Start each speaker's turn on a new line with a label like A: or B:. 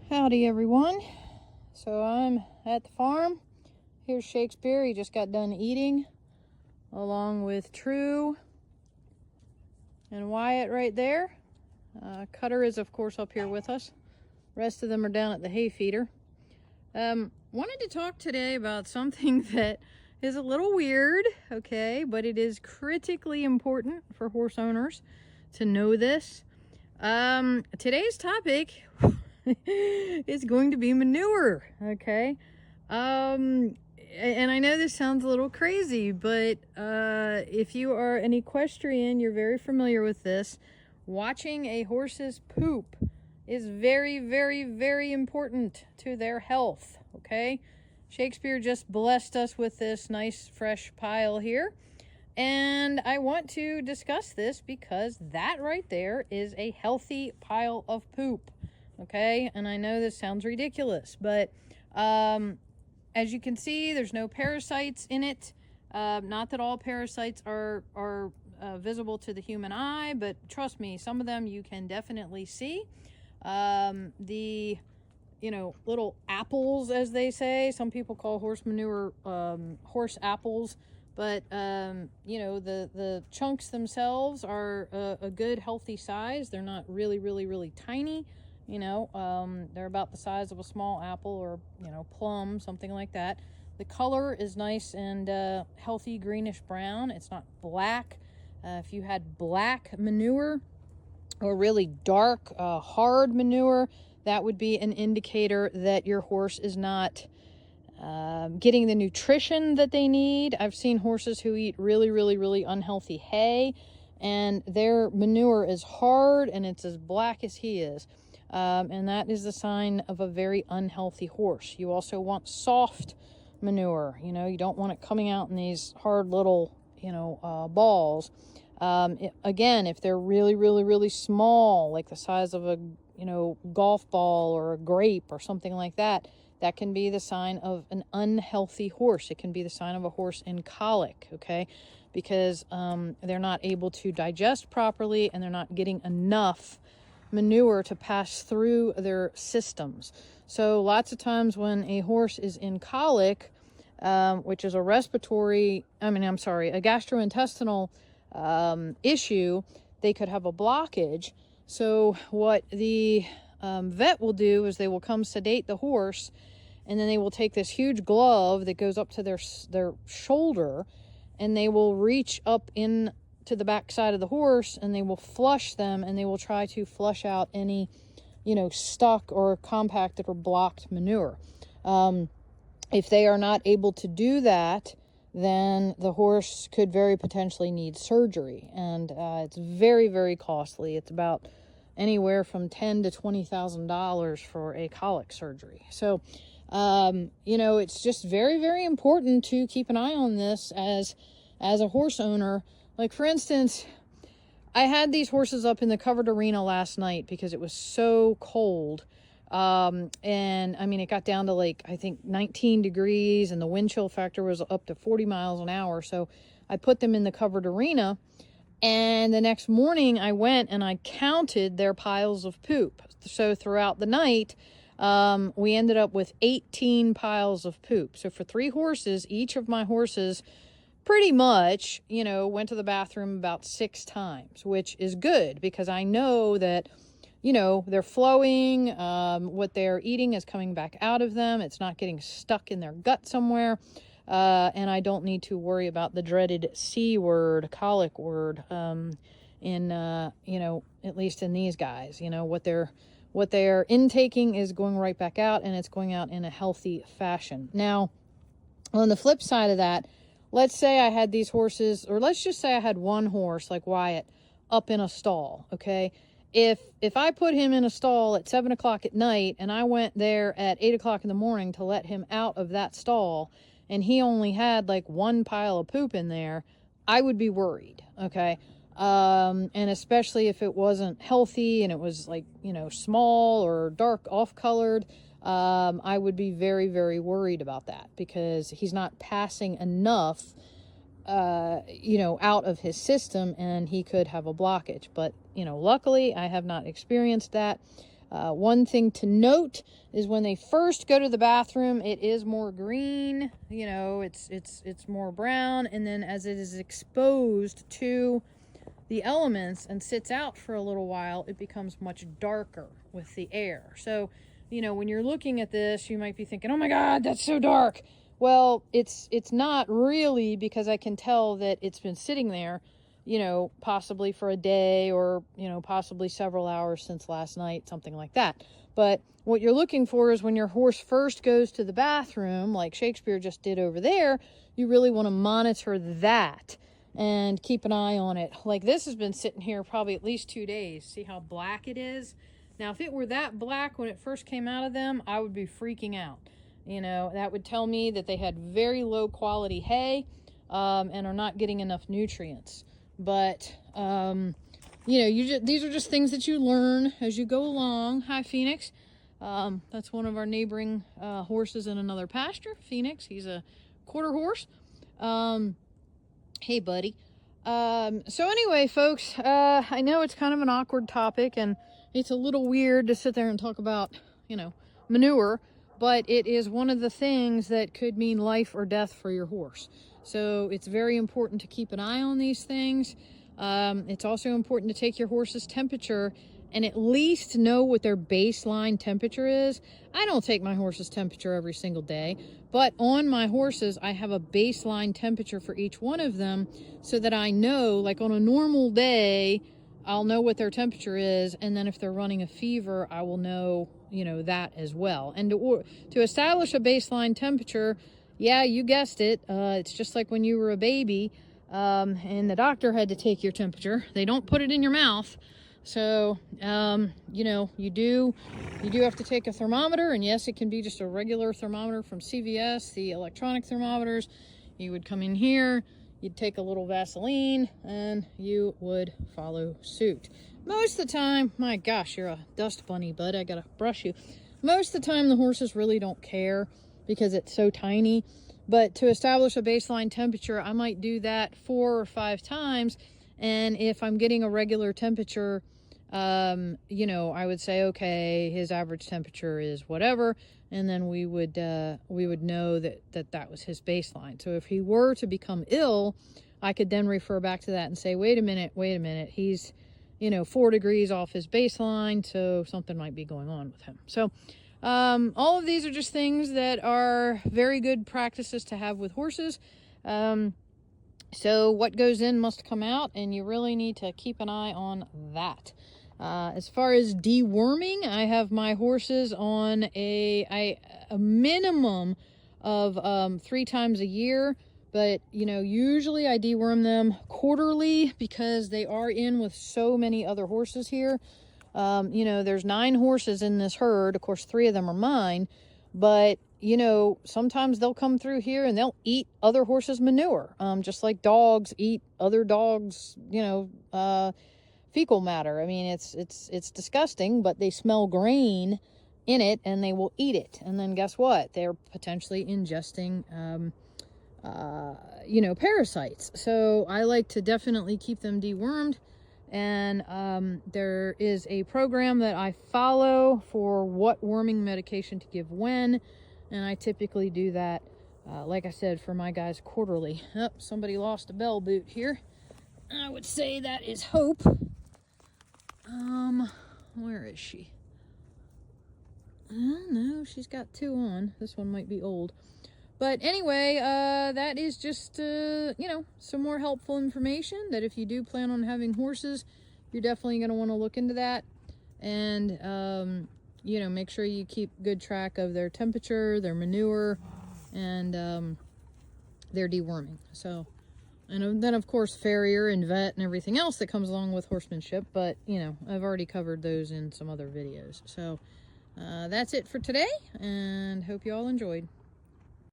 A: Howdy everyone. So I'm at the farm. Here's Shakespeare. He just got done eating, along with True and Wyatt right there. Cutter is of course up here with us. Rest of them are down at the hay feeder. Wanted to talk today about something that is a little weird, okay, but it is critically important for horse owners to know this. Today's topic is going to be manure, okay? And I know this sounds a little crazy, but if you are an equestrian, you're very familiar with this. Watching a horse's poop is very, very, very important to their health, okay? Shakespeare just blessed us with this nice fresh pile here. And I want to discuss this because that right there is a healthy pile of poop. Okay, and I know this sounds ridiculous, but as you can see, there's no parasites in it. Not that all parasites are visible to the human eye, but trust me, some of them you can definitely see. The little apples, as they say, some people call horse manure horse apples, but the chunks themselves are a good healthy size. They're not really tiny. They're about the size of a small apple or, plum, something like that. The color is nice and healthy greenish brown. It's not black. If you had black manure or really dark, hard manure, that would be an indicator that your horse is not getting the nutrition that they need. I've seen horses who eat really unhealthy hay, and their manure is hard and it's as black as he is. And that is the sign of a very unhealthy horse. You also want soft manure. You don't want it coming out in these hard little, balls. Again, if they're really small, like the size of a, golf ball or a grape or something like that, that can be the sign of an unhealthy horse. It can be the sign of a horse in colic, okay? Because they're not able to digest properly and they're not getting enough manure to pass through their systems. So lots of times when a horse is in colic, which is a gastrointestinal issue, they could have a blockage. So what the vet will do is they will come sedate the horse, and then they will take this huge glove that goes up to their shoulder, and they will reach up in to the back side of the horse, and they will flush them, and they will try to flush out any, stuck or compacted or blocked manure. If they are not able to do that, then the horse could very potentially need surgery, and it's very costly. It's about anywhere from $10,000 to $20,000 for a colic surgery. So, it's just very important to keep an eye on this as a horse owner. Like, for instance, I had these horses up in the covered arena last night because it was so cold. And it got down to I think 19 degrees, and the wind chill factor was up to 40 miles an hour. So I put them in the covered arena, and the next morning I went and I counted their piles of poop. So throughout the night, we ended up with 18 piles of poop. So for 3 horses, each of my horses pretty much, went to the bathroom about 6 times, which is good because I know that, they're flowing. What they're eating is coming back out of them. It's not getting stuck in their gut somewhere. And I don't need to worry about the dreaded C word, colic word, at least in these guys. What they're intaking is going right back out, and it's going out in a healthy fashion. Now, on the flip side of that, let's say I had these horses, or let's just say I had one horse like Wyatt up in a stall, okay? If I put him in a stall at 7 o'clock at night and I went there at 8 o'clock in the morning to let him out of that stall, and he only had one pile of poop in there, I would be worried, okay? And especially if it wasn't healthy and it was small or dark off-colored, I would be very worried about that because he's not passing enough, out of his system, and he could have a blockage. But, luckily I have not experienced that. One thing to note is when they first go to the bathroom, it is more green, you know, it's more brown, and then as it is exposed to the elements and sits out for a little while, it becomes much darker with the air. So, you know, when you're looking at this, you might be thinking, oh my God, that's so dark. Well, it's not really, because I can tell that it's been sitting there, you know, possibly for a day, or, you know, possibly several hours since last night, something like that. But what you're looking for is when your horse first goes to the bathroom, like Shakespeare just did over there, you really want to monitor that and keep an eye on it. Like this has been sitting here probably at least 2 days. See how black it is? Now, if it were that black when it first came out of them, I would be freaking out. You know, that would tell me that they had very low quality hay and are not getting enough nutrients. But, you know, these are just things that you learn as you go along. Hi, Phoenix. That's one of our neighboring horses in another pasture. Phoenix, he's a quarter horse. Hey, buddy. So anyway, folks, I know it's kind of an awkward topic, and it's a little weird to sit there and talk about, you know, manure, but it is one of the things that could mean life or death for your horse. So it's very important to keep an eye on these things. It's also important to take your horse's temperature and at least know what their baseline temperature is. I don't take my horse's temperature every single day, but on my horses, I have a baseline temperature for each one of them so that I know, like on a normal day, I'll know what their temperature is, and then if they're running a fever, I will know, you know, that as well. And to establish a baseline temperature, yeah, you guessed it, it's just like when you were a baby, and the doctor had to take your temperature. They don't put it in your mouth. So, you know, you do have to take a thermometer, and yes, it can be just a regular thermometer from CVS, the electronic thermometers. You would come in here, you'd take a little Vaseline, and you would follow suit. Most of the time, my gosh, you're a dust bunny, bud, I gotta brush you. Most of the time, the horses really don't care because it's so tiny, but to establish a baseline temperature, I might do that 4 or 5 times, and if I'm getting a regular temperature, you know, I would say, okay, his average temperature is whatever, and then we would know that was his baseline. So if he were to become ill, I could then refer back to that and say, wait a minute, he's, you know, 4 degrees off his baseline, so something might be going on with him. So all of these are just things that are very good practices to have with horses. So what goes in must come out, and you really need to keep an eye on that. As far as deworming, I have my horses on a minimum of 3 times a year, but you know, usually I deworm them quarterly because they are in with so many other horses here. You know, there's 9 horses in this herd. Of course, 3 of them are mine, but you know, sometimes they'll come through here and they'll eat other horses' manure, just like dogs eat other dogs', you know, fecal matter. I mean, it's disgusting, but they smell grain in it and they will eat it. And then guess what? They're potentially ingesting, you know, parasites. So I like to definitely keep them dewormed. And there is a program that I follow for what worming medication to give when. And I typically do that, like I said, for my guys quarterly. Oh, somebody lost a bell boot here. I would say that is Hope. Where is she? No, she's got 2 on. This one might be old. But anyway, that is just, you know, some more helpful information that if you do plan on having horses, you're definitely going to want to look into that. And, you know, make sure you keep good track of their temperature, their manure, and their deworming. So, and then of course farrier and vet and everything else that comes along with horsemanship, but you know, I've already covered those in some other videos. So that's it for today, and hope you all enjoyed.